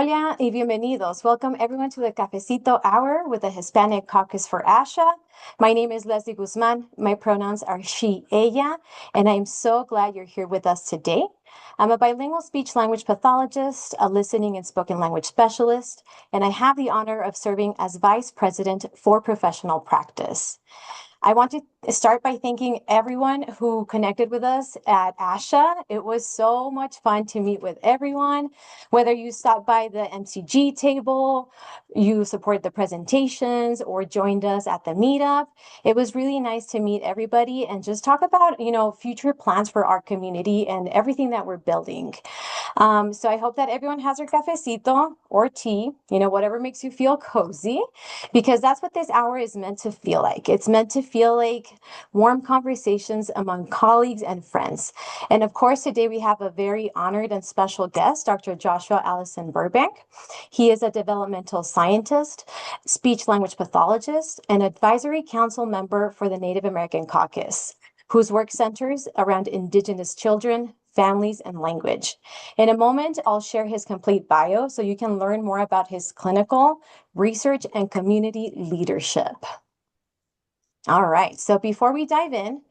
Hola y bienvenidos. Welcome everyone to the Cafecito Hour with the Hispanic Caucus for ASHA. My name is Leslie Guzman. My pronouns are she, ella, and I'm so glad you're here with us today. I'm a bilingual speech language pathologist, a listening and spoken language specialist, and I have the honor of serving as vice president for professional practice. I want to start by thanking everyone who connected with us at ASHA. It was so much fun to meet with everyone, whether you stopped by the MCG table, you supported the presentations, or joined us at the meetup. It was really nice to meet everybody and just talk about, future plans for our community and everything that we're building. So I hope that everyone has their cafecito or tea, whatever makes you feel cozy, because that's what this hour is meant to feel like. It's meant to feel like warm conversations among colleagues and friends. And of course, today we have a very honored and special guest, Dr. Joshua Allison-Burbank. He is a developmental scientist, speech language pathologist, and advisory council member for the Native American Caucus, whose work centers around Indigenous children, families, and language. In a moment, I'll share his complete bio so you can learn more about his clinical, research, and community leadership. All right, so before we dive in,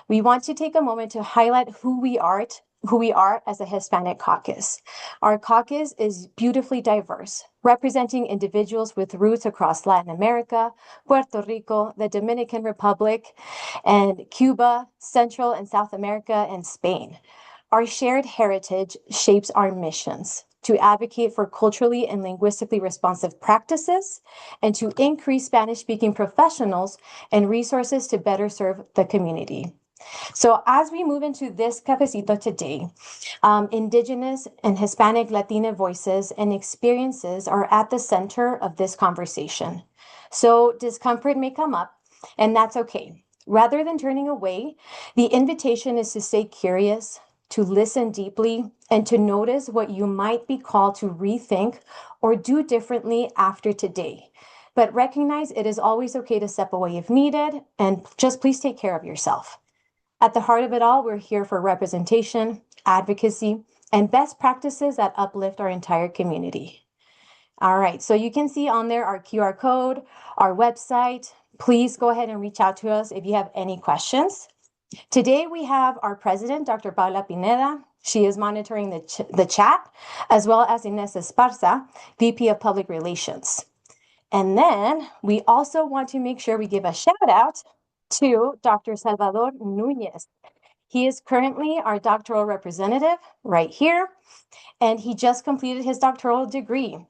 we want to take a moment to highlight who we are as a Hispanic caucus. Our caucus is beautifully diverse, representing individuals with roots across Latin America, Puerto Rico, the Dominican Republic, and Cuba, Central and South America, and Spain. Our shared heritage shapes our missions to advocate for culturally and linguistically responsive practices and to increase Spanish-speaking professionals and resources to better serve the community. So as we move into this cafecito today, Indigenous and Hispanic Latina voices and experiences are at the center of this conversation. So discomfort may come up, and that's okay. Rather than turning away, the invitation is to stay curious, to listen deeply, and to notice what you might be called to rethink or do differently after today. But recognize it is always okay to step away if needed, and just please take care of yourself. At the heart of it all, we're here for representation, advocacy, and best practices that uplift our entire community. All right, so you can see on there our QR code, our website. Please go ahead and reach out to us if you have any questions. Today we have our president, Dr. Paula Pineda. She is monitoring the chat, as well as Inés Esparza, VP of Public Relations. And then we also want to make sure we give a shout out to Dr. Salvador Núñez. He is currently our doctoral representative right here, and he just completed his doctoral degree.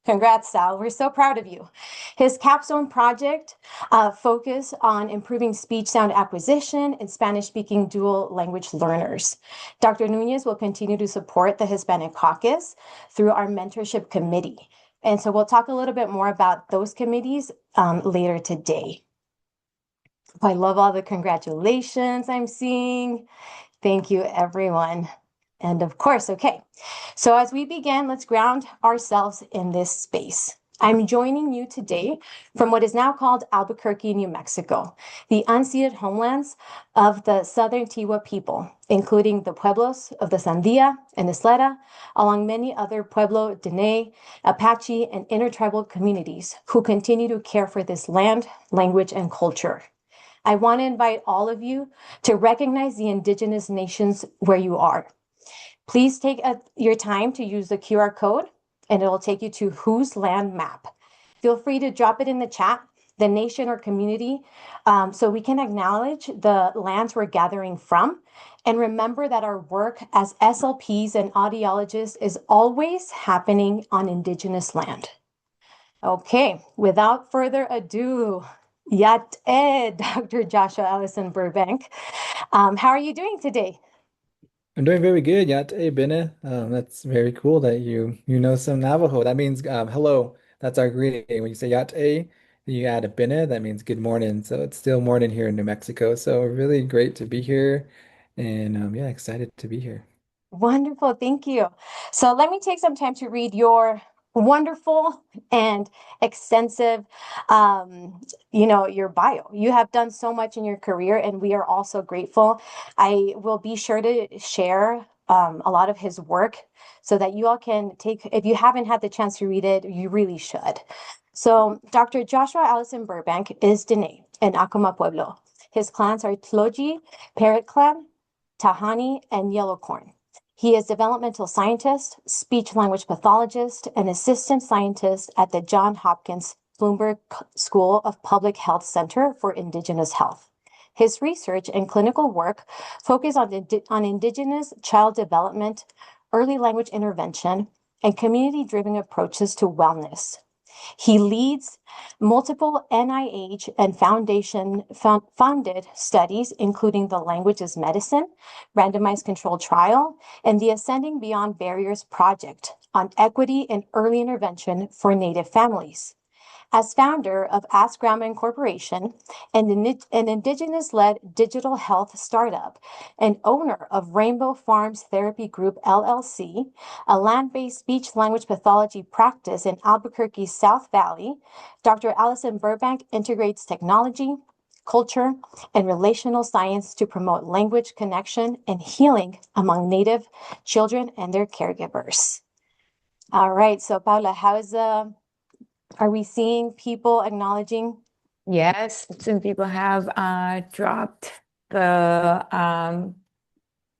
Congrats, Sal. We're so proud of you. His capstone project focused on improving speech sound acquisition in Spanish-speaking dual language learners. Dr. Núñez will continue to support the Hispanic Caucus through our mentorship committee. And so we'll talk a little bit more about those committees later today. I love all the congratulations I'm seeing. Thank you, everyone. And of course, okay. So as we begin, let's ground ourselves in this space. I'm joining you today from what is now called Albuquerque, New Mexico, the unceded homelands of the Southern Tiwa people, including the pueblos of the Sandia and Isleta, along many other Pueblo, Dene, Apache, and intertribal communities who continue to care for this land, language, and culture. I want to invite all of you to recognize the Indigenous nations where you are. Please take your time to use the QR code, and it'll take you to Whose Land Map. Feel free to drop it in the chat, the nation or community, so we can acknowledge the lands we're gathering from. And remember that our work as SLPs and audiologists is always happening on Indigenous land. Okay, without further ado, Yat Dr. Joshua Allison-Burbank. How are you doing today? I'm doing very good, Yate Bene. That's very cool that you know some Navajo. That means hello. That's our greeting. When you say Yate, you add a Bene, that means good morning. So it's still morning here in New Mexico. So really great to be here, and yeah, excited to be here. Wonderful, thank you. So let me take some time to read your wonderful and extensive, your bio. You have done so much in your career, and we are also grateful. I will be sure to share a lot of his work so that you all can take, if you haven't had the chance to read it, you really should. So Dr. Joshua Allison-Burbank is Dene in Acoma Pueblo. His clans are Tloji, Parrot Clan, Tahani, and Yellow Corn. He is developmental scientist, speech language pathologist, and assistant scientist at the John Hopkins Bloomberg School of Public Health Center for Indigenous Health. His research and clinical work focus on Indigenous child development, early language intervention, and community-driven approaches to wellness. He leads multiple NIH and founded studies, including the Language is Medicine, randomized controlled trial, and the Ascending Beyond Barriers project on equity and early intervention for Native families. As founder of Ask Grandma Incorporation, an Indigenous-led digital health startup, and owner of Rainbow Farms Therapy Group, LLC, a land-based speech-language pathology practice in Albuquerque's South Valley, Dr. Allison-Burbank integrates technology, culture, and relational science to promote language connection and healing among Native children and their caregivers. All right, so Paula, are we seeing people acknowledging? Yes, some people have dropped the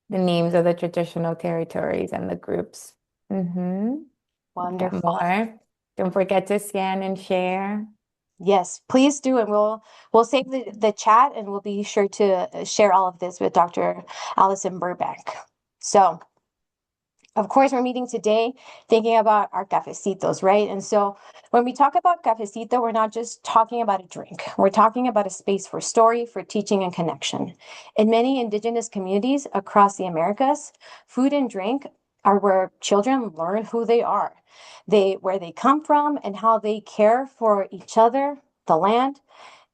names of the traditional territories and the groups. Get Wonderful. more. Don't forget to scan and share. Yes, please do. And we'll save the chat and we'll be sure to share all of this with Dr. Allison-Burbank. So, of course, we're meeting today thinking about our cafecitos, right? And so when we talk about cafecito, we're not just talking about a drink. We're talking about a space for story, for teaching, and connection. In many Indigenous communities across the Americas, food and drink are where children learn who they are, where they come from, and how they care for each other, the land.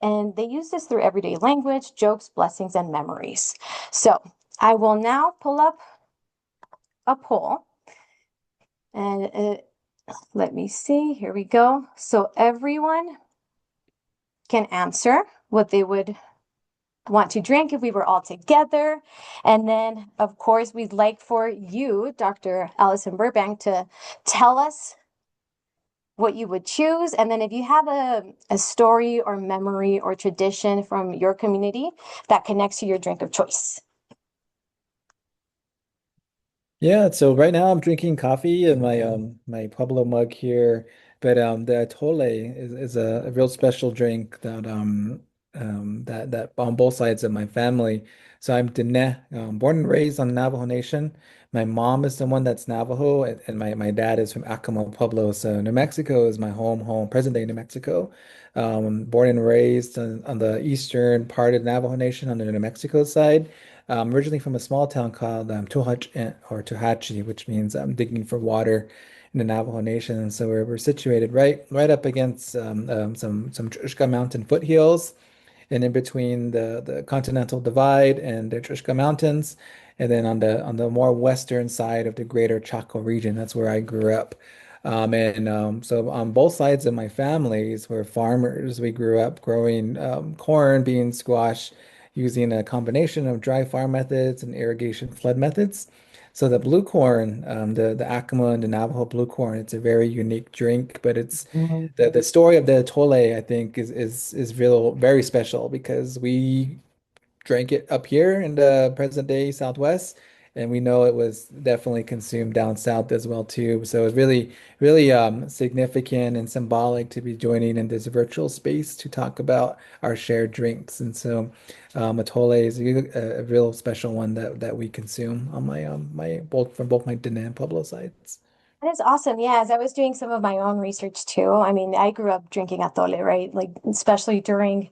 And they use this through everyday language, jokes, blessings, and memories. So I will now pull up a poll. And let me see, here we go. So everyone can answer what they would want to drink if we were all together. And then, of course, we'd like for you, Dr. Allison-Burbank, to tell us what you would choose. And then if you have a story or memory or tradition from your community that connects to your drink of choice. Yeah, so right now I'm drinking coffee in my Pueblo mug here, but the atole is a real special drink that on both sides of my family. So I'm Diné, born and raised on the Navajo Nation. My mom is the one that's Navajo, and my dad is from Acoma, Pueblo. So New Mexico is my home, present day New Mexico. Born and raised on the eastern part of the Navajo Nation on the New Mexico side. Originally from a small town called Tohatchi, which means digging for water in the Navajo Nation. And so we're situated right up against some Chushka Mountain foothills, and in between the Continental Divide and the Chushka Mountains, and then on the more western side of the greater Chaco region. That's where I grew up. So on both sides of my families were farmers. We grew up growing corn, beans, squash, using a combination of dry farm methods and irrigation flood methods. So the blue corn, the Acoma and the Navajo blue corn, it's a very unique drink, but it's the story of the atole, I think, is real very special because we drank it up here in the present day Southwest, and we know it was definitely consumed down south as well too. So it's really significant and symbolic to be joining in this virtual space to talk about our shared drinks. And so Atole is a real special one that we consume on my both from both my Diné and Pueblo sides. That is awesome. Yeah, as I was doing some of my own research too. I mean, I grew up drinking atole, right? Like especially during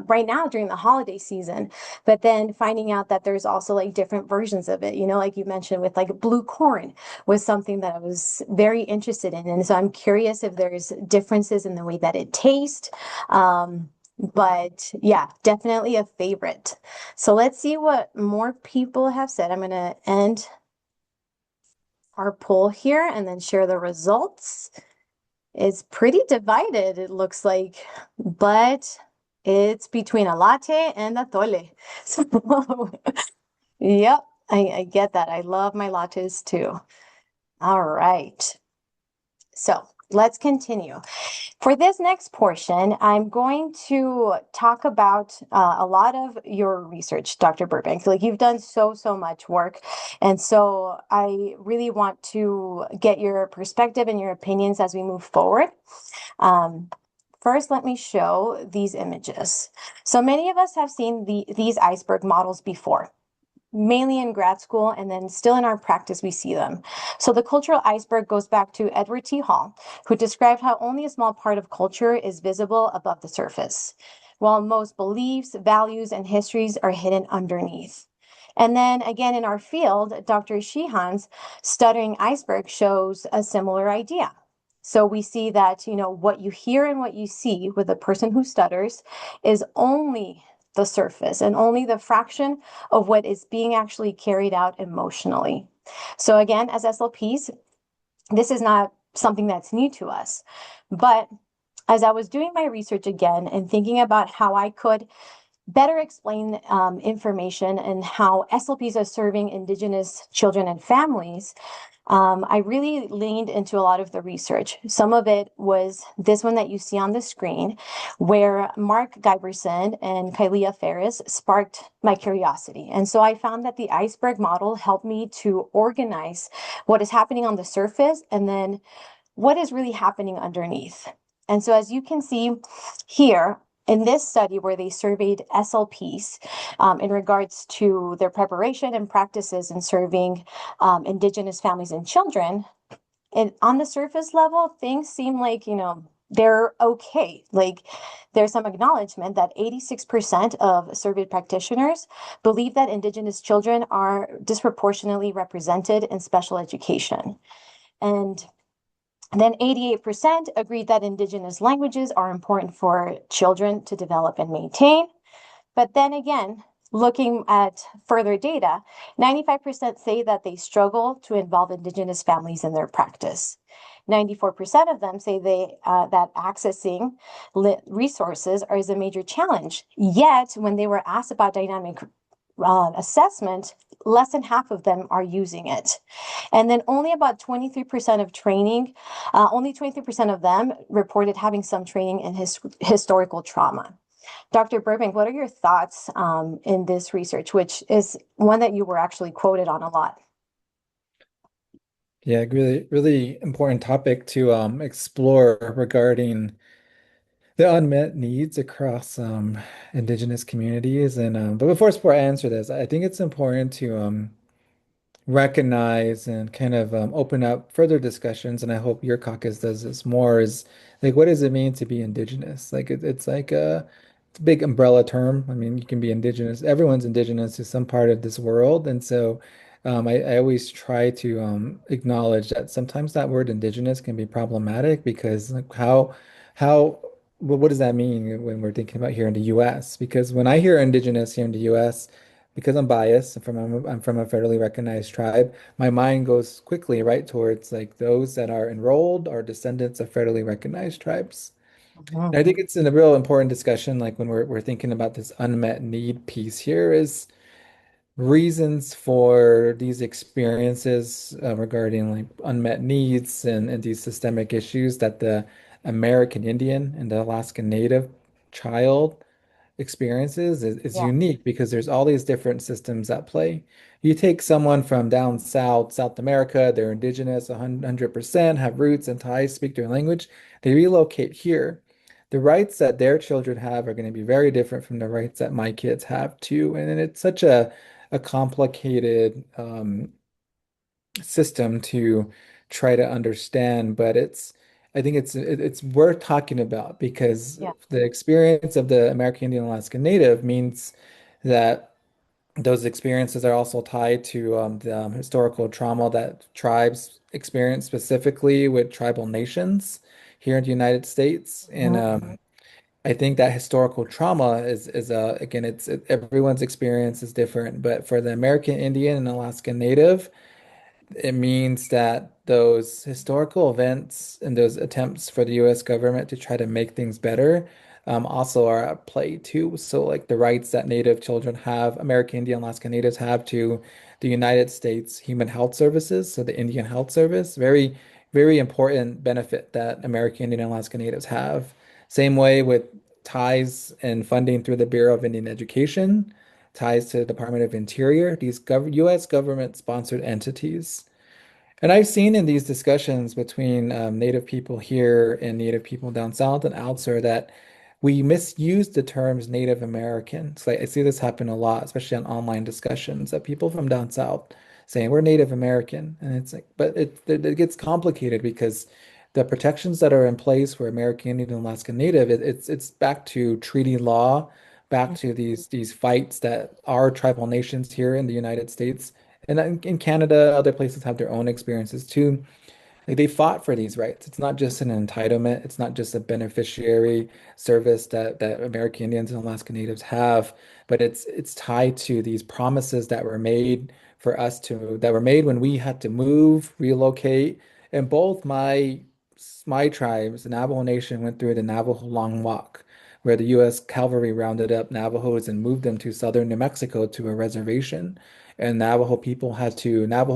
right now during the holiday season. But then finding out that there's also like different versions of it, like you mentioned with like blue corn was something that I was very interested in. And so I'm curious if there's differences in the way that it tastes. But yeah, definitely a favorite. So let's see what more people have said. I'm gonna end our poll here and then share the results. It's pretty divided, it looks like, but it's between a latte and a tole. So, yep. I get that. I love my lattes too. All right. So let's continue. For this next portion, I'm going to talk about a lot of your research, Dr. Burbank. Like you've done so much work. And so I really want to get your perspective and your opinions as we move forward. Um, First, let me show these images. So many of us have seen these iceberg models before, mainly in grad school, and then still in our practice, we see them. So the cultural iceberg goes back to Edward T. Hall, who described how only a small part of culture is visible above the surface, while most beliefs, values, and histories are hidden underneath. And then again in our field, Dr. Sheehan's stuttering iceberg shows a similar idea. So we see that, what you hear and what you see with a person who stutters is only the surface and only the fraction of what is being actually carried out emotionally. So again, as SLPs, this is not something that's new to us. But as I was doing my research again and thinking about how I could better explain information and how SLPs are serving Indigenous children and families, I really leaned into a lot of the research. Some of it was this one that you see on the screen, where Mark Giberson and Kylea Ferris sparked my curiosity. And so I found that the iceberg model helped me to organize what is happening on the surface and then what is really happening underneath. And so as you can see here, in this study where they surveyed SLPs in regards to their preparation and practices in serving Indigenous families and children, and on the surface level, things seem like, they're okay. Like there's some acknowledgement that 86% of surveyed practitioners believe that Indigenous children are disproportionately represented in special education. And then 88% agreed that Indigenous languages are important for children to develop and maintain. But then again, looking at further data, 95% say that they struggle to involve Indigenous families in their practice. 94% of them say that accessing resources is a major challenge. Yet, when they were asked about dynamic assessment, less than half of them are using it. And then only about 23% of training, only 23% of them reported having some training in historical trauma. Dr. Burbank, what are your thoughts in this research, which is one that you were actually quoted on a lot? Yeah, really important topic to explore regarding the unmet needs across Indigenous communities. And but before I answer this, I think it's important to recognize and kind of open up further discussions, and I hope your caucus does this more, is like what does it mean to be indigenous? Like it's like it's a big umbrella term. I mean, you can be indigenous. Everyone's indigenous to some part of this world. And so I always try to acknowledge that sometimes that word indigenous can be problematic because like how what does that mean when we're thinking about here in the US? Because when I hear indigenous here in the US, because I'm biased, I'm from a federally recognized tribe, my mind goes quickly right towards like those that are enrolled or descendants of federally recognized tribes. And I Mhm. think it's in a real important discussion, like when we're thinking about this unmet need piece here, is reasons for these experiences regarding like unmet needs and these systemic issues that the American Indian and the Alaskan Native child experiences is Yeah. unique because there's all these different systems at play. You take someone from down south, South America, they're indigenous 100%, have roots and ties, speak their language, they relocate here. The rights that their children have are going to be very different from the rights that my kids have too. And it's such a complicated system to try to understand, but I think it's worth talking about because Yeah. the experience of the American Indian Alaska Native means that those experiences are also tied to the historical trauma that tribes experience specifically with tribal nations here in the United States. And Mhm. I think that historical trauma is again everyone's experience is different, but for the American Indian and Alaska Native, it means that those historical events and those attempts for the US government to try to make things better also are at play too. So, like the rights that Native children have, American Indian Alaska Natives have to the United States Human Health Services, so the Indian Health Service. Very, very important benefit that American Indian and Alaska Natives have. Same way with ties and funding through the Bureau of Indian Education, ties to the Department of Interior, these U.S. government-sponsored entities. And I've seen in these discussions between Native people here and Native people down south and elsewhere that we misuse the terms Native American. So I see this happen a lot, especially on online discussions, that people from down south saying we're Native American, and it's like, but it gets complicated because the protections that are in place for American Indian and Alaska Native, it's back to treaty law, back to these fights that our tribal nations here in the United States and in Canada, other places have their own experiences too. Like they fought for these rights. It's not just an entitlement. It's not just a beneficiary service that American Indians and Alaska Natives have, but it's tied to these promises that were made for us to that were made when we had to move, relocate. And both my tribes, the Navajo Nation, went through the Navajo Long Walk, where the U.S. cavalry rounded up Navajos and moved them to southern New Mexico to a reservation. And Navajo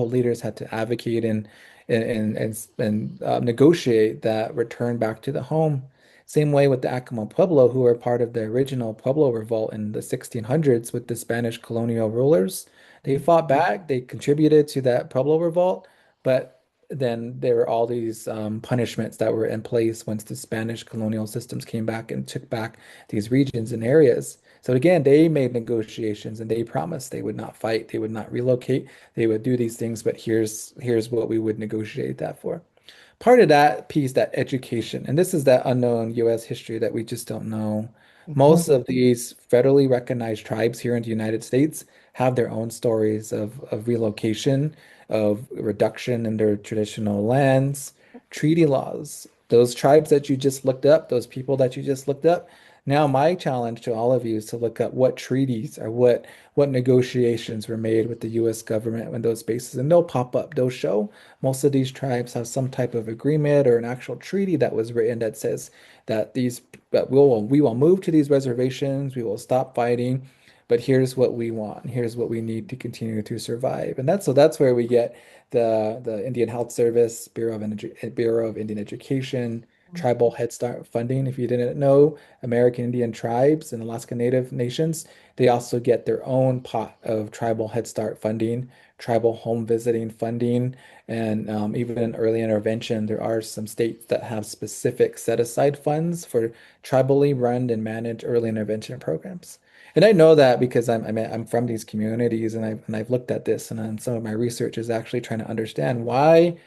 leaders had to advocate and negotiate that return back to the home. Same way with the Acoma Pueblo, who were part of the original Pueblo revolt in the 1600s with the Spanish colonial rulers. They fought back, they contributed to that Pueblo revolt, but then there were all these punishments that were in place once the Spanish colonial systems came back and took back these regions and areas. So again, they made negotiations and they promised they would not fight, they would not relocate, they would do these things, but here's what we would negotiate that for. Part of that piece, that education, and this is that unknown US history that we just don't know. Mhm. Most of these federally recognized tribes here in the United States have their own stories of relocation, of reduction in their traditional lands, treaty laws. Those tribes that you just looked up, those people that you just looked up. Now, my challenge to all of you is to look up what treaties or what negotiations were made with the US government in those spaces, and they'll pop up, they'll show. Most of these tribes have some type of agreement or an actual treaty that was written that says that we will move to these reservations, we will stop fighting, but here's what we want, here's what we need to continue to survive. And that's where we get the Indian Health Service, Bureau of Indian Education, Tribal Head Start funding. If you didn't know, American Indian tribes and Alaska Native nations, they also get their own pot of Tribal Head Start funding, tribal home visiting funding, and even in early intervention, there are some states that have specific set aside funds for tribally run and managed early intervention programs. And I know that because I'm from these communities and I've looked at this and some of my research is actually trying to understand why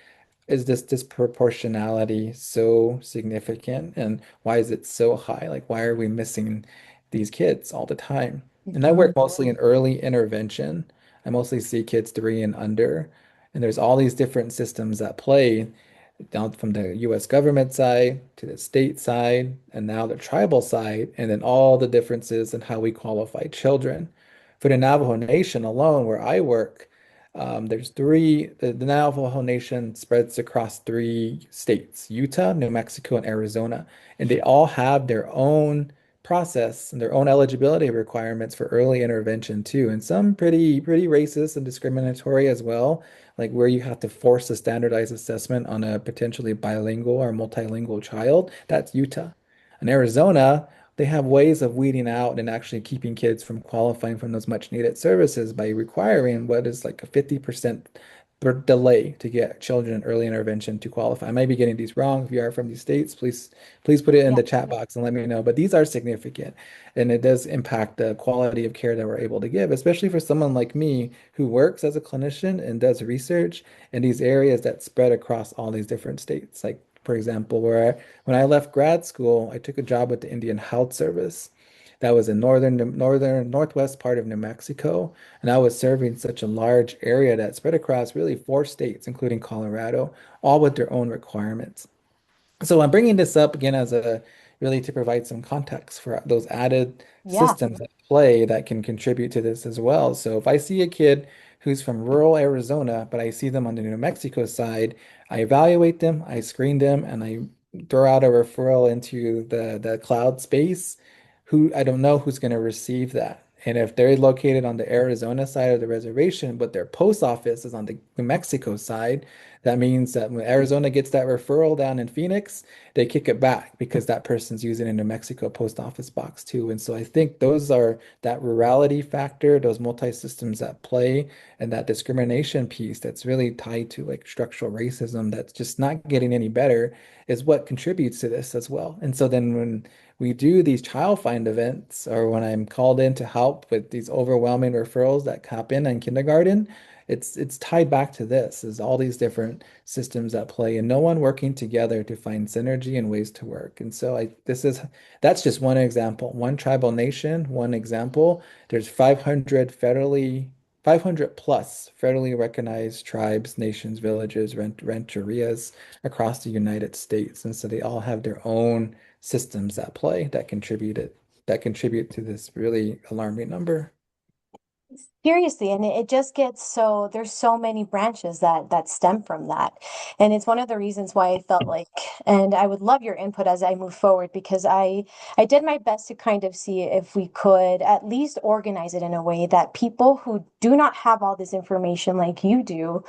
is this disproportionality so significant and why is it so high? Like why are we missing these kids all the time? And I work Mhm. mostly in early intervention. I mostly see kids 3 and under. And there's all these different systems at play down from the US government side to the state side and now the tribal side, and then all the differences in how we qualify children. For the Navajo Nation alone, where I work, the Navajo Nation spreads across 3 states, Utah, New Mexico, and Arizona, and they all have their own process and their own eligibility requirements for early intervention too, and some pretty racist and discriminatory as well, like where you have to force a standardized assessment on a potentially bilingual or multilingual child. That's Utah. In Arizona, they have ways of weeding out and actually keeping kids from qualifying from those much needed services by requiring what is like a 50% delay to get children early intervention to qualify. I might be getting these wrong. If you are from these states, please put it in Yeah. the chat box and let me know. But these are significant, and it does impact the quality of care that we're able to give, especially for someone like me who works as a clinician and does research in these areas that spread across all these different states. Like, for example, when I left grad school, I took a job with the Indian Health Service. That was in northern northwest part of New Mexico, and I was serving such a large area that spread across really 4 states, including Colorado, all with their own requirements. So I'm bringing this up again as a really to provide some context for those added Yeah. systems at play that can contribute to this as well. So if I see a kid who's from rural Arizona, but I see them on the New Mexico side, I evaluate them, I screen them, and I throw out a referral into the cloud space. Who I don't know who's going to receive that. And if they're located on the Arizona side of the reservation, but their post office is on the New Mexico side, that means that when Arizona gets that referral down in Phoenix, they kick it back because that person's using a New Mexico post office box too. And so I think those are that rurality factor, those multi-systems at play, and that discrimination piece that's really tied to like structural racism that's just not getting any better is what contributes to this as well. And so then when we do these child find events, or when I'm called in to help with these overwhelming referrals that happen in kindergarten, it's tied back to this, is all these different systems at play and no one working together to find synergy and ways to work. And so that's just one example, one tribal nation, one example. There's 500 plus federally recognized tribes, nations, villages, rancherias across the United States. And so they all have their own systems at play that contribute to this really alarming number. Seriously, and it just gets so there's so many branches that stem from that. And it's one of the reasons why I felt like, and I would love your input as I move forward, because I did my best to kind of see if we could at least organize it in a way that people who do not have all this information like you do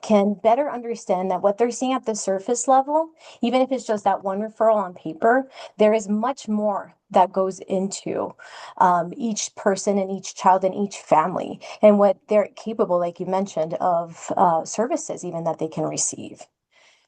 can better understand that what they're seeing at the surface level, even if it's just that one referral on paper, there is much more that goes into each person and each child and each family and what they're capable, like you mentioned, of services even that they can receive.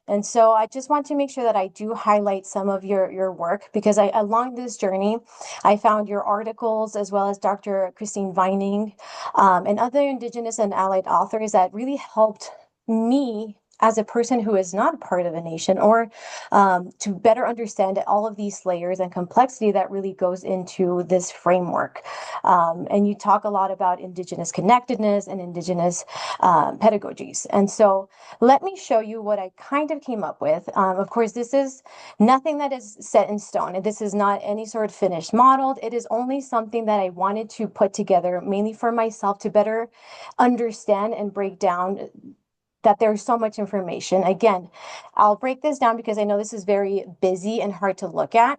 And so I just want to make sure that I do highlight some of your work, because along this journey, I found your articles as well as Dr. Christine Vining and other Indigenous and allied authors that really helped me as a person who is not part of a nation, or to better understand all of these layers and complexity that really goes into this framework. And you talk a lot about Indigenous connectedness and Indigenous pedagogies. And so let me show you what I kind of came up with. Of course, this is nothing that is set in stone, and this is not any sort of finished modeled. It is only something that I wanted to put together mainly for myself to better understand and break down that there's so much information. Again, I'll break this down because I know this is very busy and hard to look at.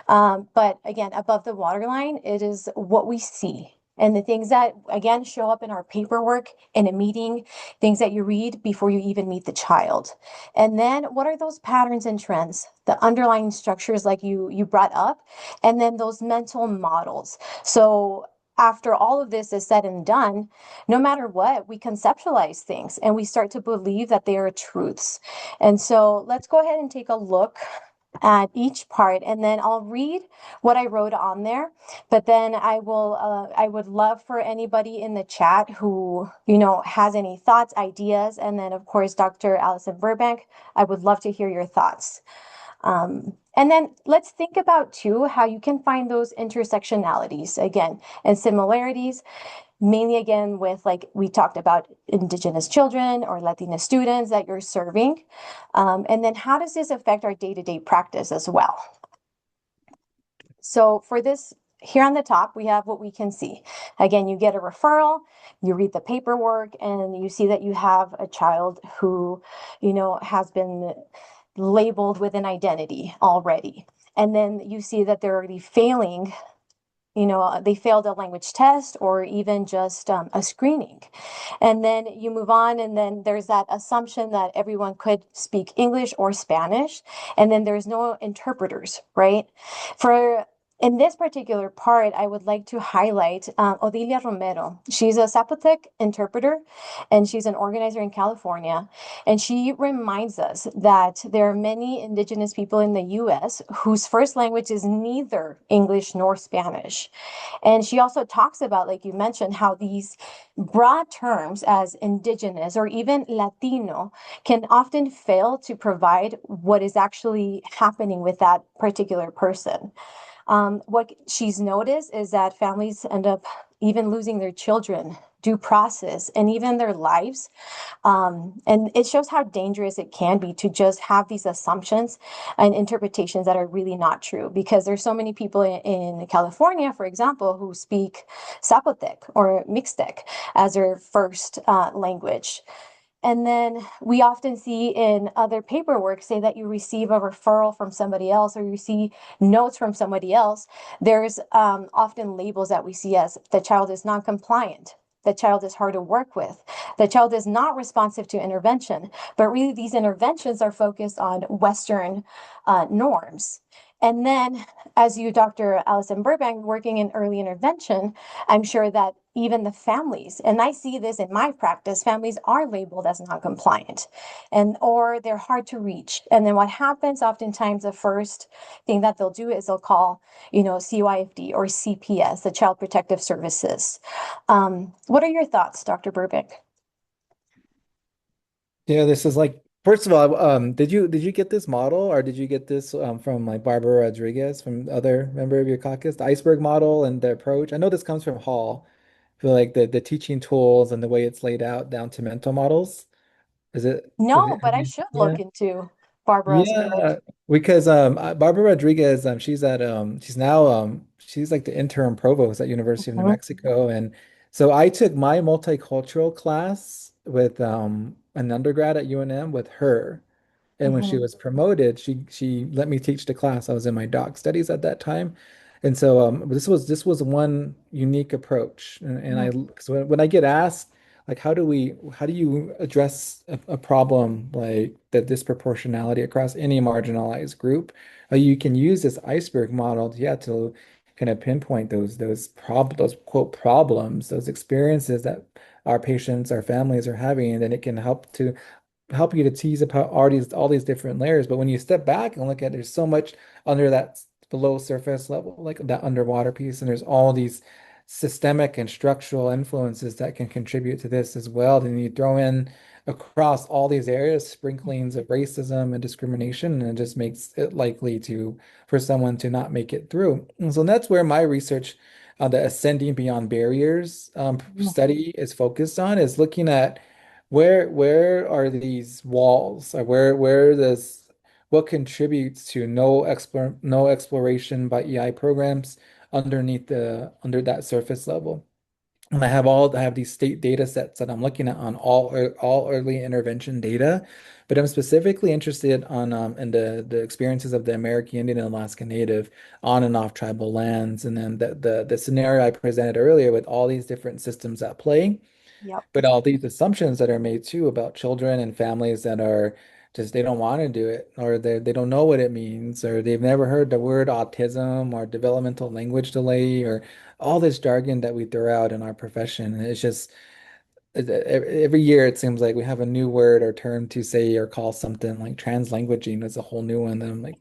But again, above the waterline, it is what we see. And the things that, again, show up in our paperwork, in a meeting, things that you read before you even meet the child. And then what are those patterns and trends, the underlying structures like you brought up, and then those mental models. So after all of this is said and done, no matter what, we conceptualize things and we start to believe that they are truths. And so let's go ahead and take a look at each part, and then I'll read what I wrote on there. But then I would love for anybody in the chat who, has any thoughts, ideas, and then of course, Dr. Allison-Burbank, I would love to hear your thoughts. And then let's think about too how you can find those intersectionalities again and similarities, mainly again with, like we talked about, Indigenous children or Latina students that you're serving. And then how does this affect our day-to-day practice as well? So for this, here on the top, we have what we can see. Again, you get a referral, you read the paperwork, and you see that you have a child who, has been labeled with an identity already. And then you see that they're already failing, they failed a language test or even just a screening. And then you move on, and then there's that assumption that everyone could speak English or Spanish, and then there's no interpreters, right? In this particular part, I would like to highlight Odilia Romero. She's a Zapotec interpreter, and she's an organizer in California. And she reminds us that there are many Indigenous people in the U.S. whose first language is neither English nor Spanish. And she also talks about, like you mentioned, how these broad terms as Indigenous or even Latino can often fail to provide what is actually happening with that particular person. What she's noticed is that families end up even losing their children, due process, and even their lives. And it shows how dangerous it can be to just have these assumptions and interpretations that are really not true, because there's so many people in California, for example, who speak Zapotec or Mixtec as their first language. And then we often see in other paperwork say that you receive a referral from somebody else or you see notes from somebody else. There's often labels that we see as the child is non-compliant. The child is hard to work with. The child is not responsive to intervention. But really, these interventions are focused on Western norms. And then, as you, Dr. Allison-Burbank, working in early intervention, I'm sure that even the families, and I see this in my practice, families are labeled as non-compliant and or they're hard to reach. And then what happens oftentimes, the first thing that they'll do is they'll call, CYFD or CPS, the Child Protective Services. What are your thoughts, Dr. Burbank? Yeah, this is like first of all, did you get this model or did you get this from like Barbara Rodriguez from other member of your caucus, the iceberg model and the approach? I know this comes from Hall, for like the teaching tools and the way it's laid out down to mental models. Is it? No, but I should Yeah. look into Barbara's work. Yeah, because Barbara Rodriguez she's now she's like the interim provost at University of New Mhm. Mexico, and so I took my multicultural class with an undergrad at UNM with her. And when she Mhm. was promoted, she let me teach the class. I was in my doc studies at that time. And so this was one unique approach. And I Mhm. because when I get asked like how do you address a problem like the disproportionality across any marginalized group? You can use this iceberg model, yeah, to kind of pinpoint those quote problems, those experiences that our patients, our families are having, and then it can help you to tease apart all these different layers. But when you step back and look at, there's so much under that below surface level, like that underwater piece, and there's all these systemic and structural influences that can contribute to this as well. Then you throw in across all these areas sprinklings of racism and discrimination, and it just makes it likely to for someone to not make it through. And so that's where my research the ascending beyond barriers Mhm. study is focused on, is looking at where are these walls, or where does what contributes to no exploration by EI programs under that surface level. And I have these state data sets that I'm looking at on all early intervention data, but I'm specifically interested on in the experiences of the American Indian and Alaska Native on and off tribal lands, and then the scenario I presented earlier with all these different systems at play. Yep. But all these assumptions that are made too about children and families that are just they don't want to do it, or they don't know what it means, or they've never heard the word autism or developmental language delay, or all this jargon that we throw out in our profession. And it's just every year it seems like we have a new word or term to say or call something, like translanguaging is a whole new one. And I'm like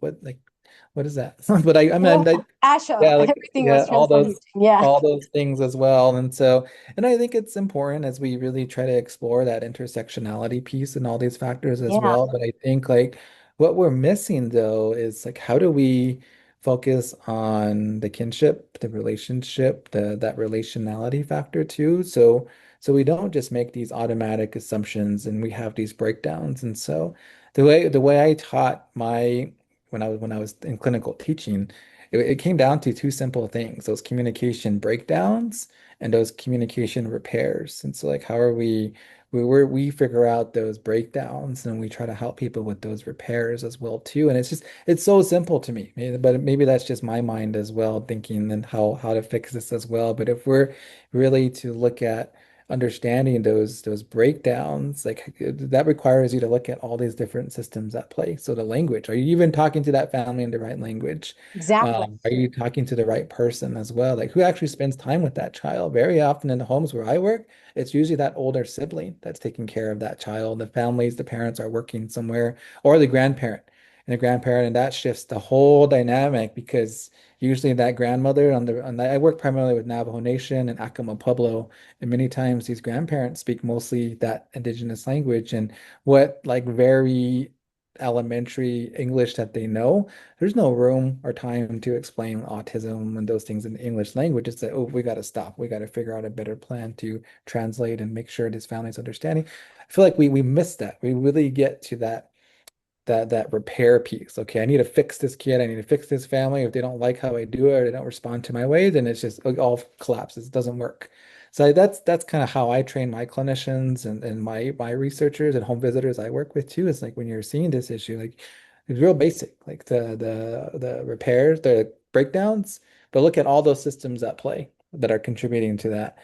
what is that? But I Yeah. mean Asha, yeah, like everything yeah, was translanguage. Yeah. all those things as well. And so, and I think it's important as we really try to explore that intersectionality piece and all these factors as Yeah. well. But I think like what we're missing though is like how do we focus on the kinship, the relationship, that relationality factor too. So we don't just make these automatic assumptions and we have these breakdowns. And so the way I taught my when I was in clinical teaching, it came down to two simple things, those communication breakdowns and those communication repairs. And so like how are we figure out those breakdowns and we try to help people with those repairs as well too. And it's so simple to me. But maybe that's just my mind as well, thinking and how to fix this as well. But if we're really to look at understanding those breakdowns, like that requires you to look at all these different systems at play. So the language, are you even talking to that family in the right language? Exactly. Are you talking to the right person as well? Like who actually spends time with that child? Very often in the homes where I work, it's usually that older sibling that's taking care of that child. The parents are working somewhere, or the grandparent and that shifts the whole dynamic because usually that grandmother I work primarily with Navajo Nation and Acoma Pueblo, and many times these grandparents speak mostly that indigenous language, and what like very elementary English that they know, there's no room or time to explain autism and those things in the English language. It's like, oh, we got to stop. We got to figure out a better plan to translate and make sure this family's understanding. I feel like we miss that. We really get to that repair piece. Okay, I need to fix this kid. I need to fix this family. If they don't like how I do it or they don't respond to my way, then it's just it all collapses. It doesn't work. That's kind of how I train my clinicians and my researchers and home visitors I work with too. Is like when you're seeing this issue, like it's real basic, like the repairs, the breakdowns, but look at all those systems at play that are contributing to that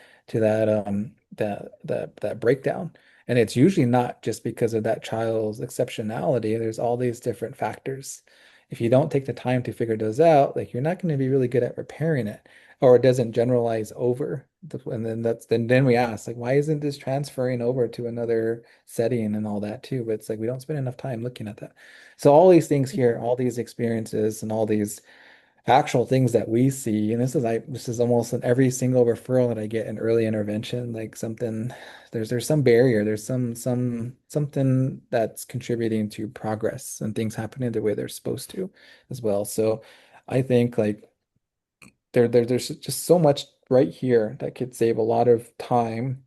breakdown. And it's usually not just because of that child's exceptionality. There's all these different factors. If you don't take the time to figure those out, like you're not going to be really good at repairing it, or it doesn't generalize over. And then we ask, like, why isn't this transferring over to another setting and all that too? But it's like we don't spend enough time looking at that. So all these things here, all these experiences and all these actual things that we see, and this is almost in every single referral that I get in early intervention, like something there's some barrier, there's something that's contributing to progress and things happening the way they're supposed to as well. So I think like there's just so much right here that could save a lot of time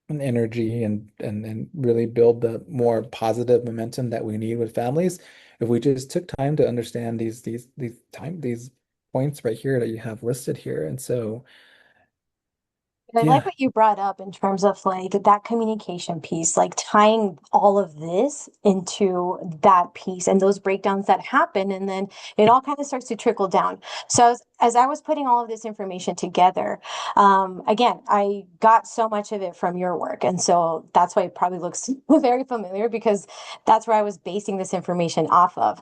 and energy and really build the more positive momentum that we need with families if we just took time to understand these points right here that you have listed here. And so I like yeah. what you brought up in terms of like that communication piece, like tying all of this into that piece and those breakdowns that happen. And then it all kind of starts to trickle down. So as I was putting all of this information together, again, I got so much of it from your work. And so that's why it probably looks very familiar because that's where I was basing this information off of.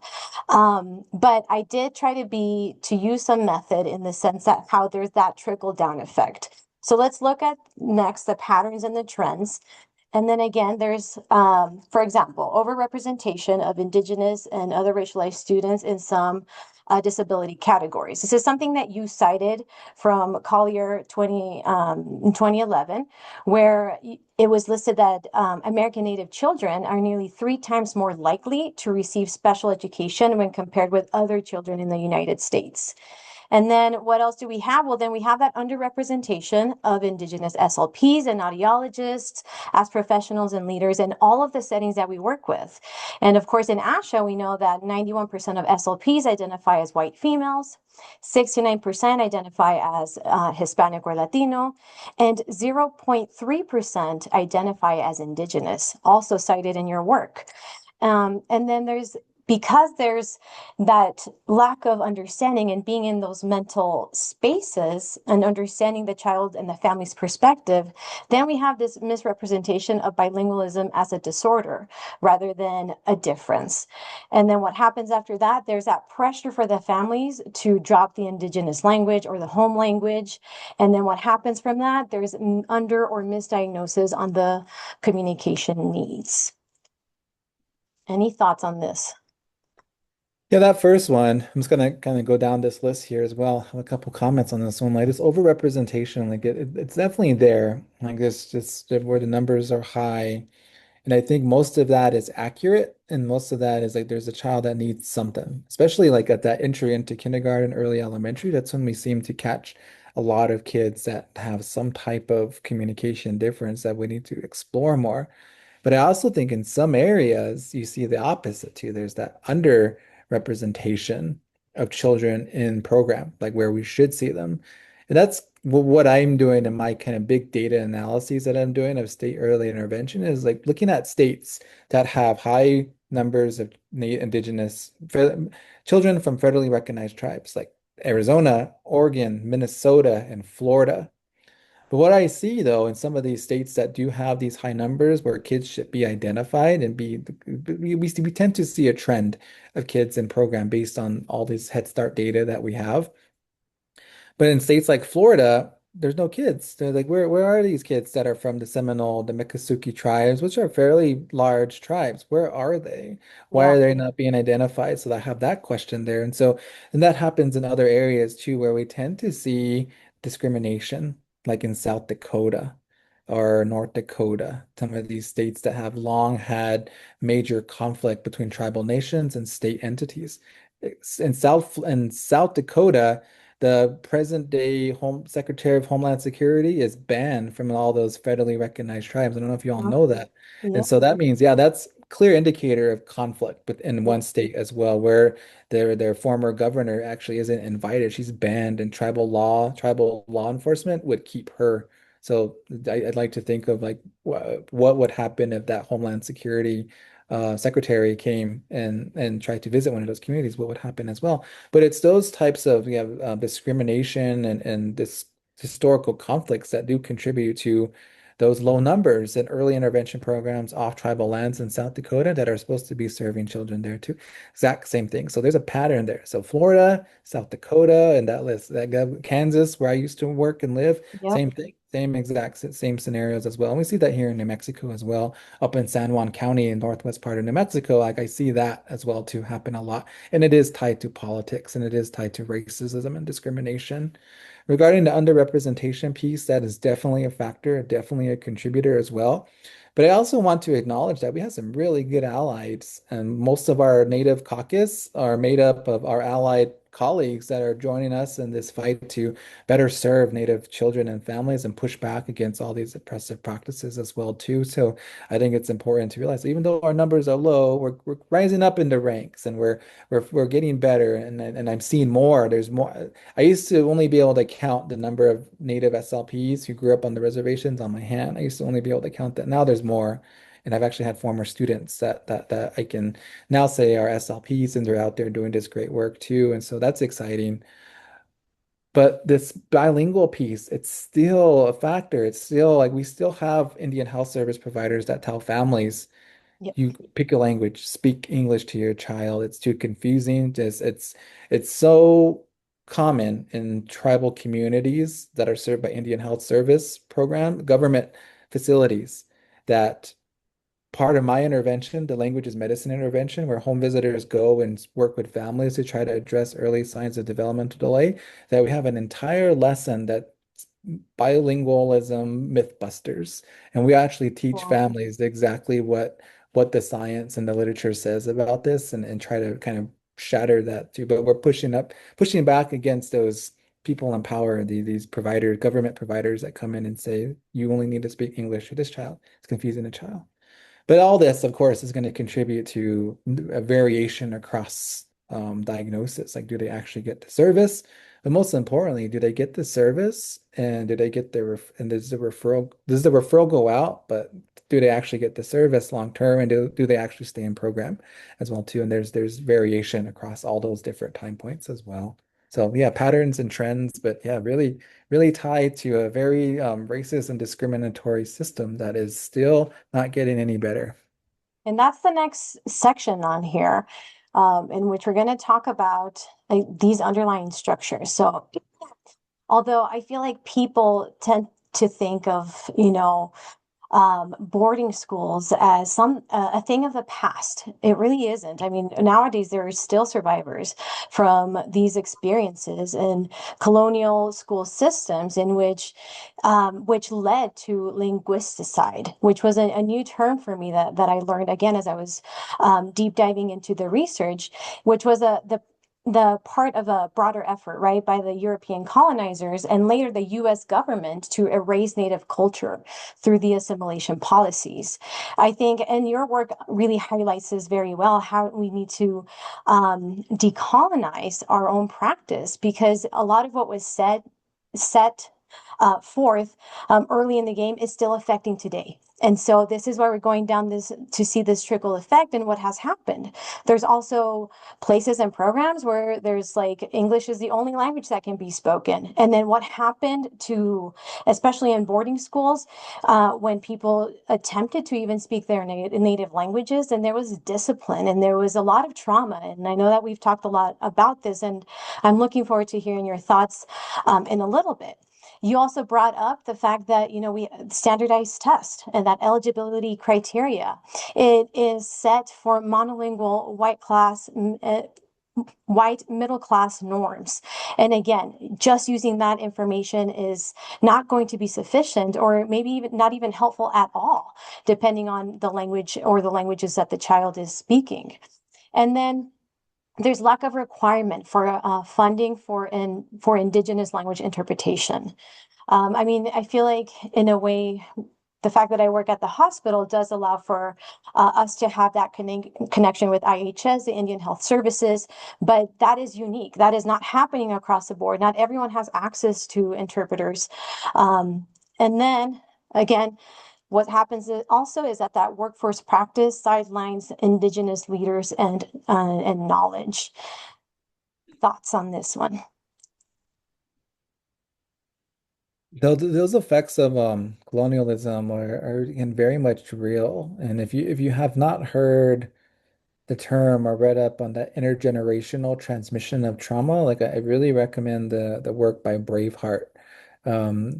But I did try to use some method in the sense that how there's that trickle down effect. So let's look at next the patterns and the trends. And then again, there's, for example, overrepresentation of Indigenous and other racialized students in some disability categories. This is something that you cited from Collier 2011, where it was listed that American Native children are nearly 3 times more likely to receive special education when compared with other children in the United States. And then what else do we have? Well, then we have that underrepresentation of Indigenous SLPs and audiologists as professionals and leaders in all of the settings that we work with. And of course, in ASHA, we know that 91% of SLPs identify as white females, 69% identify as Hispanic or Latino, and 0.3% identify as Indigenous, also cited in your work. And then because there's that lack of understanding and being in those mental spaces and understanding the child and the family's perspective, then we have this misrepresentation of bilingualism as a disorder rather than a difference. And then what happens after that, there's that pressure for the families to drop the Indigenous language or the home language. And then what happens from that, there's under or misdiagnosis on the communication needs. Any thoughts on this? Yeah, that first one, I'm just gonna kind of go down this list here as well. I have a couple comments on this one. Like this overrepresentation, like it's definitely there. Like this just where the numbers are high. And I think most of that is accurate, and most of that is like there's a child that needs something, especially like at that entry into kindergarten, early elementary. That's when we seem to catch a lot of kids that have some type of communication difference that we need to explore more. But I also think in some areas you see the opposite too. There's that under representation of children in program, like where we should see them. And that's what I'm doing in my kind of big data analyses that I'm doing of state early intervention is like looking at states that have high numbers of indigenous children from federally recognized tribes like Arizona, Oregon, Minnesota, and Florida. But what I see though in some of these states that do have these high numbers where kids should be identified and we tend to see a trend of kids in program based on all this Head Start data that we have. But in states like Florida, there's no kids. They're like, where are these kids that are from the Seminole, the Miccosukee tribes, which are fairly large tribes? Where are they? Why Yeah. are they not being identified? So I have that question there. And that happens in other areas too, where we tend to see discrimination, like in South Dakota or North Dakota, some of these states that have long had major conflict between tribal nations and state entities. In South Dakota, the present day Home Secretary of Homeland Security is banned from all those federally recognized tribes. I don't know if you all Mhm. know that. And Yep. so that means, yeah, that's clear indicator of conflict within Yep. one state as well, where their former governor actually isn't invited. She's banned, and tribal law enforcement would keep her So I'd like to think of like what would happen if that Homeland Security secretary came and tried to visit one of those communities, what would happen as well. But it's those types of discrimination and this historical conflicts that do contribute to those low numbers in early intervention programs off tribal lands in South Dakota that are supposed to be serving children there too. Exact same thing. So there's a pattern there. So Florida, South Dakota, and that list, Kansas, where I used to work and live, Yep. same thing, same scenarios as well. And we see that here in New Mexico as well, up in San Juan County in northwest part of New Mexico. Like I see that as well too happen a lot. And it is tied to politics and it is tied to racism and discrimination. Regarding the underrepresentation piece, that is definitely a factor, definitely a contributor as well. But I also want to acknowledge that we have some really good allies, and most of our Native caucus are made up of our allied colleagues that are joining us in this fight to better serve Native children and families and push back against all these oppressive practices as well too. So I think it's important to realize, even though our numbers are low, we're rising up in the ranks and we're getting better. And I'm seeing more. There's more. I used to only be able to count the number of Native SLPs who grew up on the reservations on my hand. I used to only be able to count that. Now there's more. And I've actually had former students that I can now say are SLPs and they're out there doing this great work too. And so that's exciting. But this bilingual piece, it's still a factor. It's still like we still have Indian health service providers that tell families Yep. you pick a language, speak English to your child. It's too confusing. Just it's so common in tribal communities that are served by Indian Health Service program, government facilities that part of my intervention, the language is medicine intervention, where home visitors go and work with families to try to address early signs of developmental delay, that we have an entire lesson that bilingualism mythbusters. And we actually teach Wow. families exactly what the science and the literature says about this and try to kind of shatter that too. But we're pushing back against those people in power, these providers, government providers that come in and say, you only need to speak English to this child. It's confusing a child. But all this, of course, is going to contribute to a variation across diagnosis. Like, do they actually get the service? But most importantly, do they get the service and do they get and does the referral go out? But do they actually get the service long term and do they actually stay in program as well too? And there's variation across all those different time points as well. So yeah, patterns and trends, but yeah, really tied to a very racist and discriminatory system that is still not getting any better. And that's the next section on here, in which we're going to talk about these underlying structures. So, although I feel like people tend to think of, boarding schools as a thing of the past. It really isn't. I mean, nowadays there are still survivors from these experiences in colonial school systems in which led to linguisticide, which was a new term for me that I learned again as I was deep diving into the research, which was the part of a broader effort, right, by the European colonizers and later the US government to erase Native culture through the assimilation policies. I think, and your work really highlights this very well, how we need to decolonize our own practice because a lot of what was set forth early in the game is still affecting today. And so this is why we're going down this to see this trickle effect and what has happened. There's also places and programs where there's like English is the only language that can be spoken. And then what happened to, especially in boarding schools, when people attempted to even speak their native languages, and there was discipline and there was a lot of trauma. And I know that we've talked a lot about this, and I'm looking forward to hearing your thoughts in a little bit. You also brought up the fact that, we standardized test and that eligibility criteria. It is set for monolingual white middle class norms. And again, just using that information is not going to be sufficient or maybe even not even helpful at all, depending on the language or the languages that the child is speaking. And then there's lack of requirement for funding for Indigenous language interpretation. I mean, I feel like in a way, the fact that I work at the hospital does allow for us to have that connection with IHS, the Indian Health Services, but that is unique. That is not happening across the board. Not everyone has access to interpreters. And then again, what happens also is that workforce practice sidelines Indigenous leaders and knowledge. Thoughts on this one? Those effects of colonialism are again very much real. And if you have not heard the term or read up on that intergenerational transmission of trauma, like I really recommend the work by Braveheart.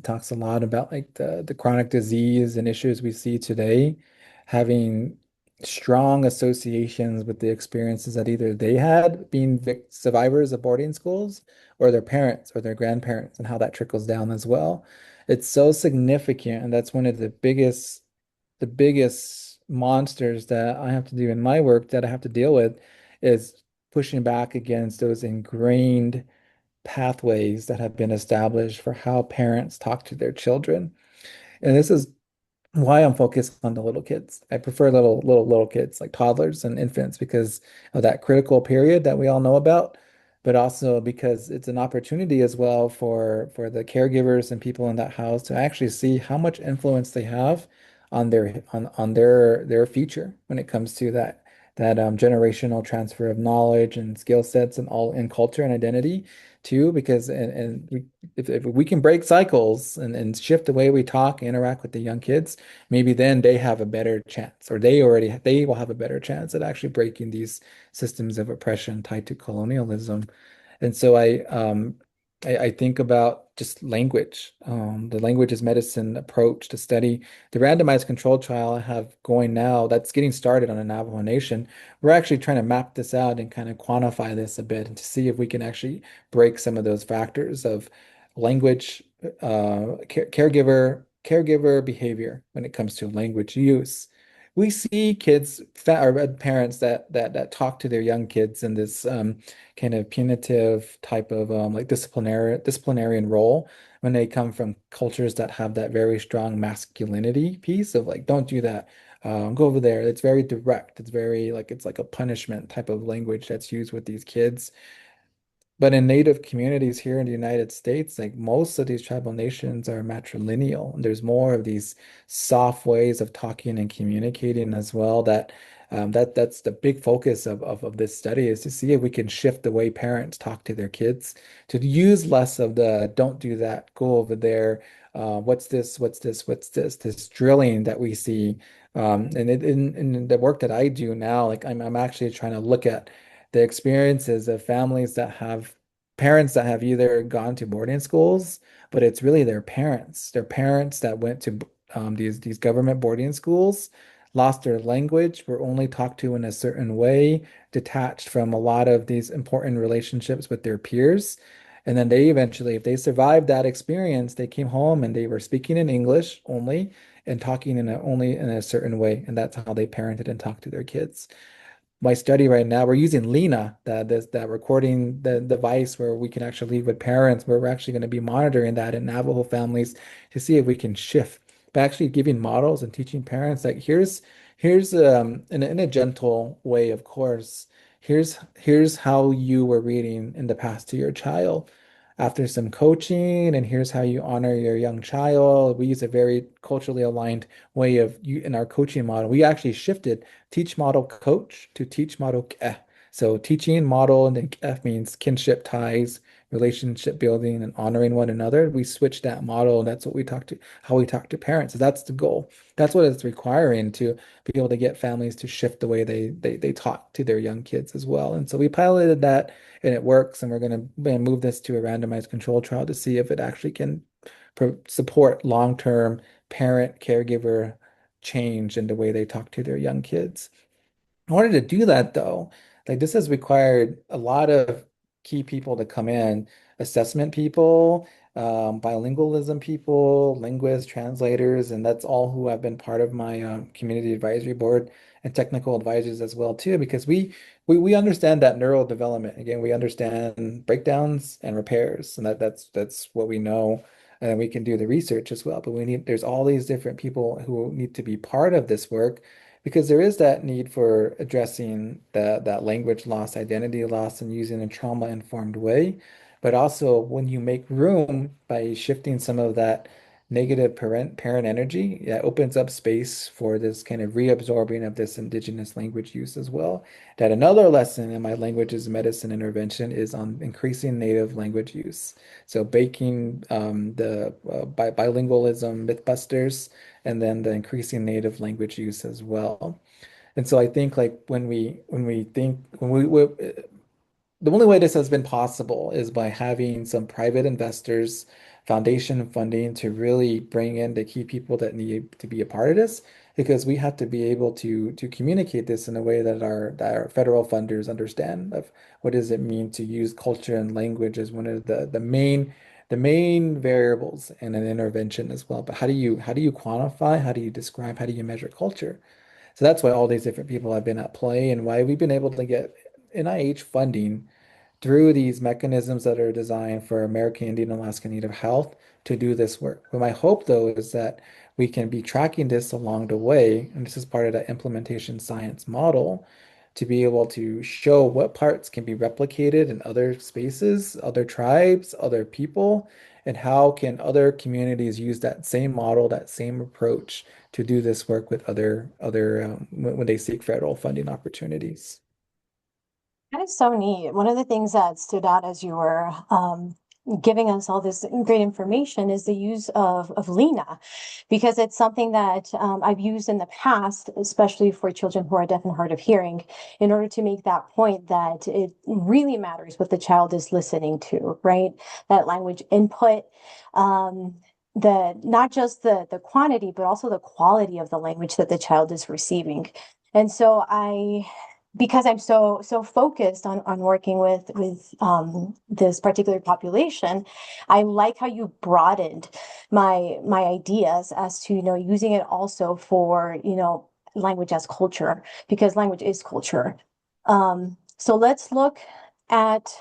Talks a lot about like the chronic disease and issues we see today, having strong associations with the experiences that either they had being vic survivors of boarding schools or their parents or their grandparents and how that trickles down as well. It's so significant, and that's one of the biggest monsters that I have to do in my work that I have to deal with is pushing back against those ingrained pathways that have been established for how parents talk to their children. And this is why I'm focused on the little kids. I prefer little kids like toddlers and infants because of that critical period that we all know about, but also because it's an opportunity as well for the caregivers and people in that house to actually see how much influence they have on their future when it comes to that generational transfer of knowledge and skill sets and all in culture and identity too, because and we, if we can break cycles and shift the way we talk and interact with the young kids, maybe then they have a better chance, or they will have a better chance at actually breaking these systems of oppression tied to colonialism. And so I think about just language, the language as medicine approach to study the randomized control trial I have going now that's getting started on the Navajo Nation. We're actually trying to map this out and kind of quantify this a bit and to see if we can actually break some of those factors of language, caregiver behavior when it comes to language use. We see kids or parents that talk to their young kids in this kind of punitive type of like disciplinarian role when they come from cultures that have that very strong masculinity piece of like, don't do that. Go over there. It's very direct. It's very like it's like a punishment type of language that's used with these kids. But in native communities here in the United States, like most of these tribal nations are matrilineal. And there's more of these soft ways of talking and communicating as well that's the big focus of this study is to see if we can shift the way parents talk to their kids, to use less of the don't do that, go over there, what's this, this drilling that we see. And in the work that I do now, like I'm actually trying to look at the experiences of families that have parents that have either gone to boarding schools, but it's really their parents that went to these government boarding schools, lost their language, were only talked to in a certain way, detached from a lot of these important relationships with their peers. And then they eventually, if they survived that experience, they came home and they were speaking in English only and talking only in a certain way. And that's how they parented and talked to their kids. My study right now, we're using Lena, that recording the device where we can actually leave with parents, where we're actually going to be monitoring that in Navajo families to see if we can shift by actually giving models and teaching parents like here's in a gentle way, of course, here's how you were reading in the past to your child. After some coaching, and here's how you honor your young child. We use a very culturally aligned way of you in our coaching model. We actually shifted teach model coach to teach model keh. So teaching model and then keh means kinship ties, relationship building, and honoring one another. We switched that model, and that's what we talk to how we talk to parents. So that's the goal. That's what it's requiring to be able to get families to shift the way they talk to their young kids as well. And so we piloted that and it works, and we're going to move this to a randomized control trial to see if it actually can support long-term parent caregiver change in the way they talk to their young kids. In order to do that, though, like this has required a lot of key people to come in, assessment people, bilingualism people, linguists, translators, and that's all who have been part of my community advisory board and technical advisors as well too, because we understand that neural development. Again, we understand breakdowns and repairs, and that's what we know. And we can do the research as well, but there's all these different people who need to be part of this work because there is that need for addressing that language loss, identity loss, and using a trauma-informed way. But also when you make room by shifting some of that negative parent energy, that opens up space for this kind of reabsorbing of this indigenous language use as well. That another lesson in my languages medicine intervention is on increasing native language use. So baking the bilingualism mythbusters and then the increasing native language use as well. And so I think like when we the only way this has been possible is by having some private investors, foundation funding to really bring in the key people that need to be a part of this, because we have to be able to communicate this in a way that our federal funders understand of what does it mean to use culture and language as one of the main variables in an intervention as well. But how do you quantify? How do you describe? How do you measure culture? So that's why all these different people have been at play and why we've been able to get NIH funding through these mechanisms that are designed for American Indian and Alaska Native health to do this work. But my hope, though, is that we can be tracking this along the way, and this is part of that implementation science model, to be able to show what parts can be replicated in other spaces, other tribes, other people, and how can other communities use that same model, that same approach to do this work with other when they seek federal funding opportunities. That is so neat. One of the things that stood out as you were giving us all this great information is the use of Lena, because it's something that I've used in the past, especially for children who are deaf and hard of hearing, in order to make that point that it really matters what the child is listening to, right? That language input. The not just the quantity, but also the quality of the language that the child is receiving. And so because I'm so focused on working with this particular population, I like how you broadened my ideas as to, using it also for, language as culture, because language is culture. So let's look at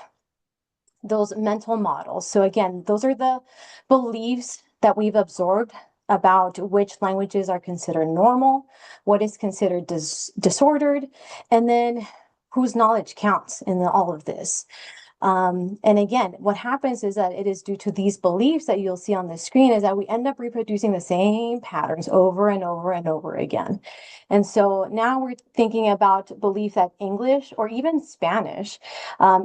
those mental models. So again, those are the beliefs that we've absorbed about which languages are considered normal, what is considered disordered, and then whose knowledge counts in all of this. And again, what happens is that it is due to these beliefs that you'll see on the screen is that we end up reproducing the same patterns over and over and over again. And so now we're thinking about belief that English or even Spanish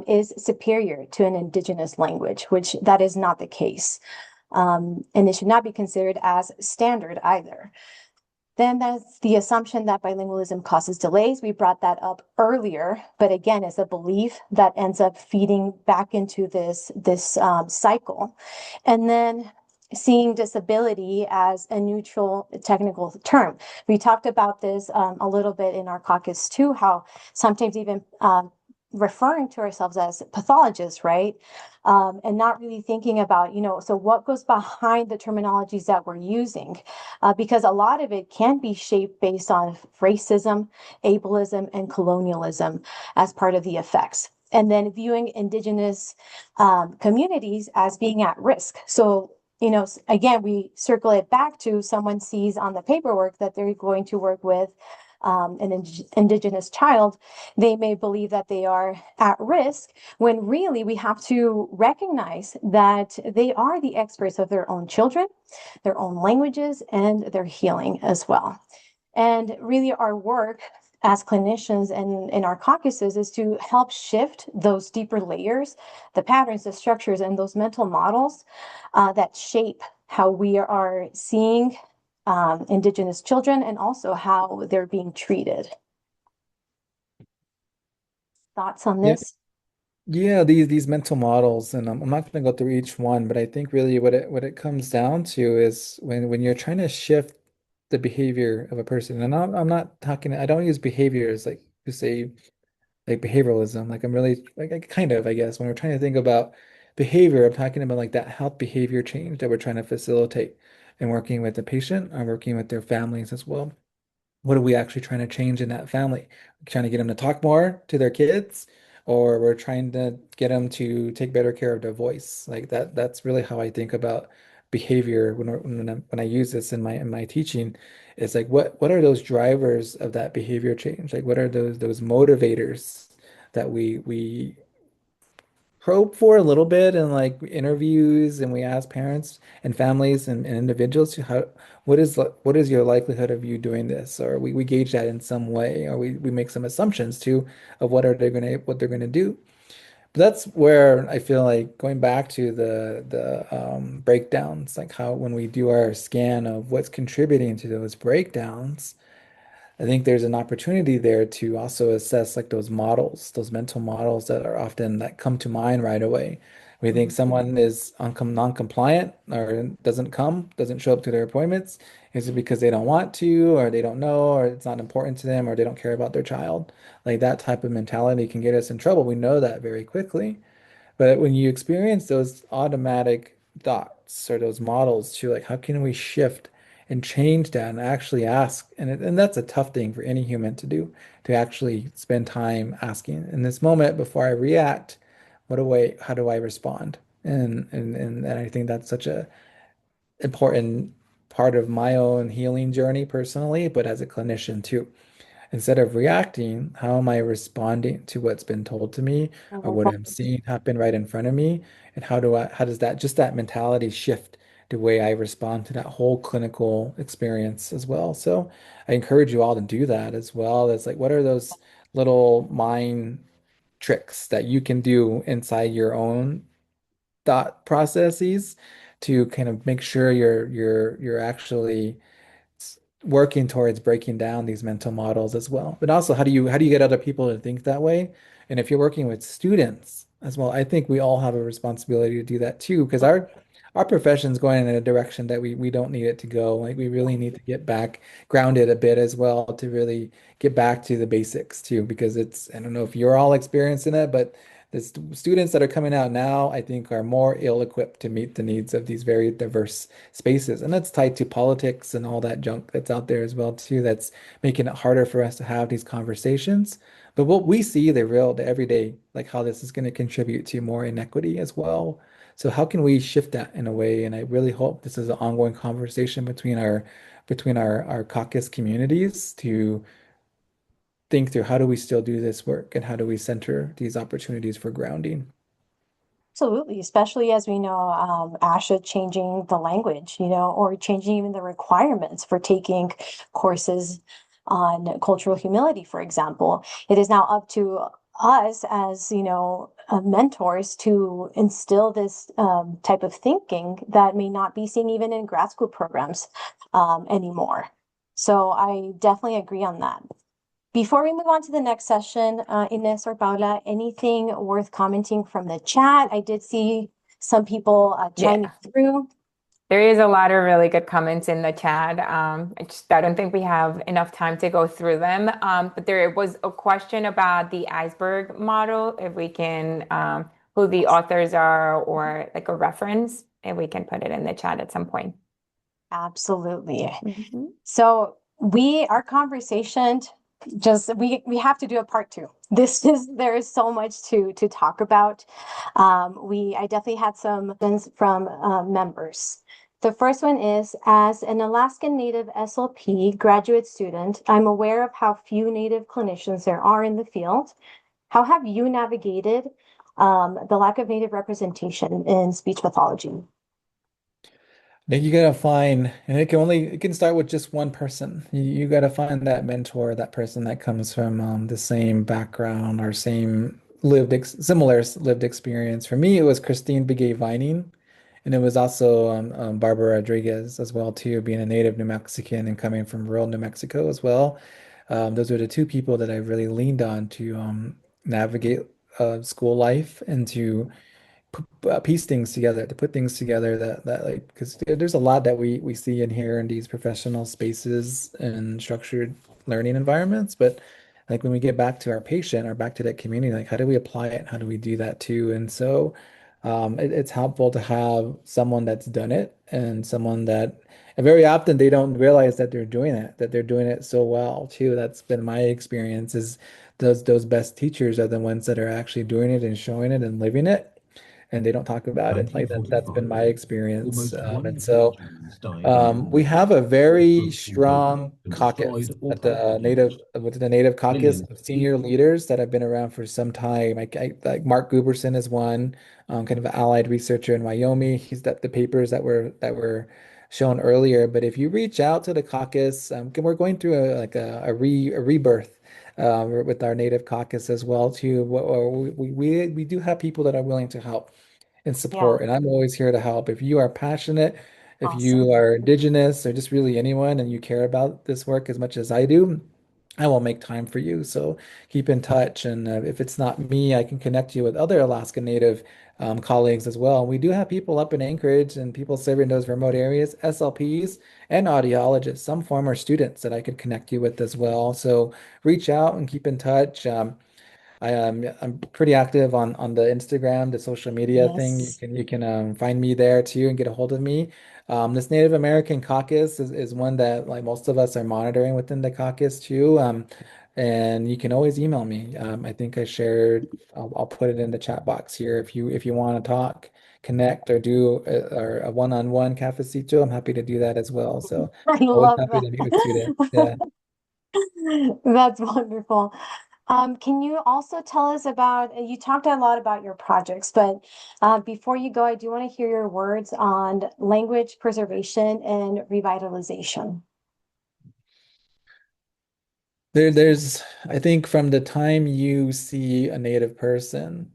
is superior to an indigenous language, which that is not the case. And it should not be considered as standard either. Then that's the assumption that bilingualism causes delays. We brought that up earlier, but again, it's a belief that ends up feeding back into this cycle. And then seeing disability as a neutral technical term. We talked about this a little bit in our caucus too, how sometimes even referring to ourselves as pathologists, right? And not really thinking about, so what goes behind the terminologies that we're using? Because a lot of it can be shaped based on racism, ableism, and colonialism as part of the effects. And then viewing indigenous communities as being at risk. So, again, we circle it back to someone sees on the paperwork that they're going to work with an indigenous child, they may believe that they are at risk when really we have to recognize that they are the experts of their own children, their own languages, and their healing as well. And really our work as clinicians and in our caucuses is to help shift those deeper layers, the patterns, the structures, and those mental models that shape how we are seeing Indigenous children and also how they're being treated. Thoughts on Yeah. this? Yeah, these mental models, and I'm not going to go through each one, but I think really what it comes down to is when you're trying to shift the behavior of a person, and I'm not talking, I don't use behavior as like to say like behavioralism, like I'm really like kind of, I guess, when we're trying to think about behavior, I'm talking about like that health behavior change that we're trying to facilitate and working with the patient and working with their families as well. What are we actually trying to change in that family? Trying to get them to talk more to their kids, or we're trying to get them to take better care of their voice. Like that's really how I think about behavior when I use this in my teaching. It's like what are those drivers of that behavior change? Like what are those motivators that we probe for a little bit in like interviews, and we ask parents and families and individuals to how what is your likelihood of you doing this, or we gauge that in some way, or we make some assumptions too of what they're gonna do. But that's where I feel like going back to the breakdowns, like how when we do our scan of what's contributing to those breakdowns, I think there's an opportunity there to also assess like those models, those mental models that are often that come to mind right away. We think Mhm. someone is non-compliant or doesn't show up to their appointments. Is it because they don't want to, or they don't know, or it's not important to them, or they don't care about their child? Like that type of mentality can get us in trouble. We know that very quickly. But when you experience those automatic thoughts or those models to like, how can we shift and change that and actually ask? And that's a tough thing for any human to do, to actually spend time asking in this moment before I react, how do I respond? And I think that's such a important part of my own healing journey personally, but as a clinician too. Instead of reacting, how am I responding to what's been told to me or what I'm seeing happen right in front of me? And how does that mentality shift the way I respond to that whole clinical experience as well? So I encourage you all to do that as well. As like, what are those little mind tricks that you can do inside your own thought processes to kind of make sure you're actually working towards breaking down these mental models as well. But also, how do you get other people to think that way? And if you're working with students as well, I think we all have a responsibility to do that too, because our profession's going in a direction that we don't need it to go. Like we really need to get back grounded a bit as well to really get back to the basics too, because it's I don't know if you're all experiencing it, but the students that are coming out now, I think, are more ill-equipped to meet the needs of these very diverse spaces. And that's tied to politics and all that junk that's out there as well, too, that's making it harder for us to have these conversations. But what we see, the everyday, like how this is going to contribute to more inequity as well. So how can we shift that in a way? And I really hope this is an ongoing conversation between our caucus communities to think through how do we still do this work and how do we center these opportunities for grounding. Absolutely, especially as we know, ASHA changing the language, or changing even the requirements for taking courses on cultural humility, for example. It is now up to us as, mentors to instill this type of thinking that may not be seen even in grad school programs anymore. So I definitely agree on that. Before we move on to the next session, Ines or Paula, anything worth commenting from the chat? I did see some people chiming Yeah. through. There is a lot of really good comments in the chat. I don't think we have enough time to go through them. But there was a question about the iceberg model, if we can, who the authors are or like a reference, and we can put it in the chat at some point. Absolutely. Mhm. So our conversation just we have to do a part two. There is so much to talk about. I definitely had some questions from members. The first one is, as an Alaskan Native SLP graduate student, I'm aware of how few Native clinicians there are in the field. How have you navigated the lack of Native representation in speech pathology? I think you gotta find, and it can start with just one person. You gotta find that mentor, that person that comes from the same background or similar lived experience. For me, it was Christine Begay Vining, and it was also Barbara Rodriguez as well too, being a native New Mexican and coming from rural New Mexico as well. Those were the two people that I really leaned on to navigate school life and to piece things together, to put things together that like because there's a lot that we see in here in these professional spaces and structured learning environments, but like when we get back to our patient or back to that community, like how do we apply it? How do we do that too? And so it's helpful to have someone that's done it and someone that and very often they don't realize that they're doing it so well too. That's been my experience is those best teachers are the ones that are actually doing it and showing it and living it and they don't talk about it. Like that's been my experience. And so we have a very strong caucus at the Native with the Native Caucus of senior leaders that have been around for some time. Like Mark Guberson is one, kind of an allied researcher in Wyoming. He's got the papers that were shown earlier. But if you reach out to the caucus, we're going through a rebirth with our Native Caucus as well too. We do have people that are willing to help and Yeah, support. And I'm always here to help. If you are passionate, if you awesome. are Indigenous or just really anyone and you care about this work as much as I do, I will make time for you. So keep in touch. And if it's not me, I can connect you with other Alaska Native colleagues as well. We do have people up in Anchorage and people serving those remote areas, SLPs and audiologists, some former students that I could connect you with as well. So reach out and keep in touch. I'm pretty active on the Instagram, the social media thing. You Yes. can you can find me there too and get a hold of me. This Native American caucus is one that like most of us are monitoring within the caucus too. And you can always email me. I think I shared. I'll put it in the chat box here if you want to talk, connect, or do a one-on-one cafecito. I'm happy to do that as well. So I always love happy that. to meet with students. Yeah. That's wonderful. Can you also tell us about, you talked a lot about your projects, but before you go, I do want to hear your words on language preservation and revitalization. I think from the time you see a Native person,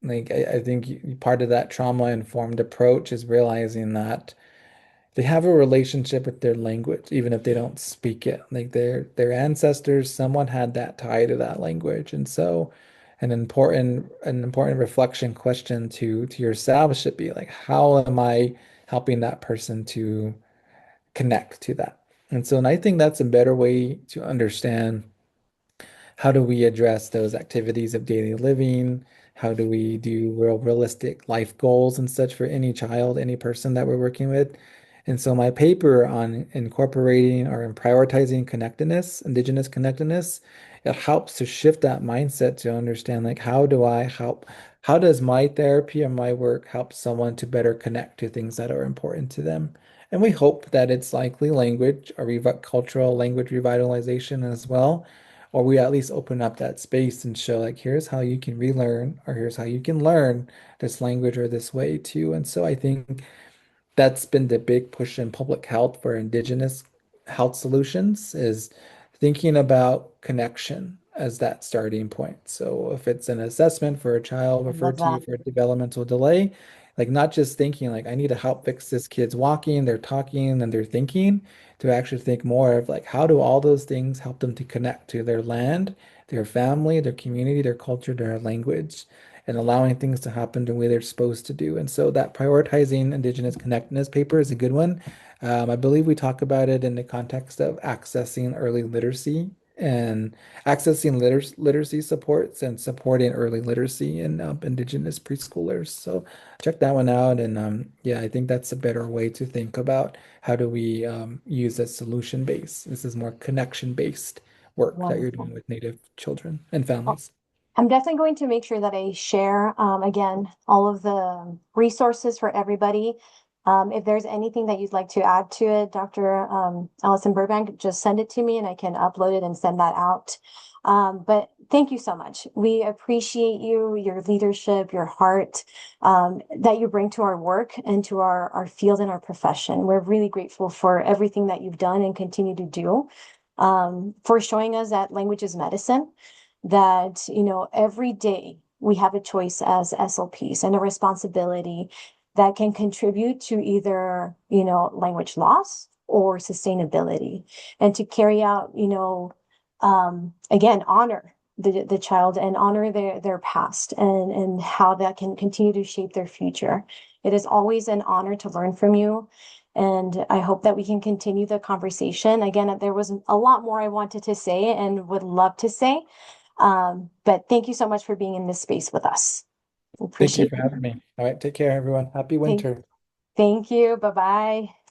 like I think part of that trauma-informed approach is realizing that they have a relationship with their language, even if they don't speak it. Like their ancestors, someone had that tie to that language. And so an important reflection question to yourself should be like, how am I helping that person to connect to that? And I think that's a better way to understand how do we address those activities of daily living? How do we do realistic life goals and such for any child, any person that we're working with? And so my paper on incorporating or in prioritizing connectedness, Indigenous connectedness, it helps to shift that mindset to understand like how do I help, how does my therapy and my work help someone to better connect to things that are important to them? And we hope that it's likely language or cultural language revitalization as well, or we at least open up that space and show like here's how you can relearn or here's how you can learn this language or this way too. And so I think that's been the big push in public health for Indigenous health solutions is thinking about connection as that starting point. So if it's an assessment for a child I love referred to you that. for a developmental delay, like not just thinking like I need to help fix this kid's walking, they're talking, and they're thinking, to actually think more of like how do all those things help them to connect to their land, their family, their community, their culture, their language, and allowing things to happen the way they're supposed to do. And so that prioritizing Indigenous connectedness paper is a good one. I believe we talk about it in the context of accessing early literacy and accessing literacy supports and supporting early literacy in Indigenous preschoolers. So check that one out. And yeah, I think that's a better way to think about how do we use a solution base. This is more connection based work that you're doing Wonderful. with Native children and families. I'm definitely going to make sure that I share, again, all of the resources for everybody. If there's anything that you'd like to add to it, Dr. Allison-Burbank, just send it to me and I can upload it and send that out. But thank you so much. We appreciate you, your leadership, your heart, that you bring to our work and to our field and our profession. We're really grateful for everything that you've done and continue to do, for showing us that language is medicine, that, every day we have a choice as SLPs and a responsibility that can contribute to either, language loss or sustainability, and to carry out, again, honor the child and honor their past, and how that can continue to shape their future. It is always an honor to learn from you. And I hope that we can continue the conversation. Again, there was a lot more I wanted to say and would love to say. But thank you so much for being in this space with us. Thank you Appreciate for it. having me. All right, take care, everyone. Happy Thank, winter. thank you. Bye bye.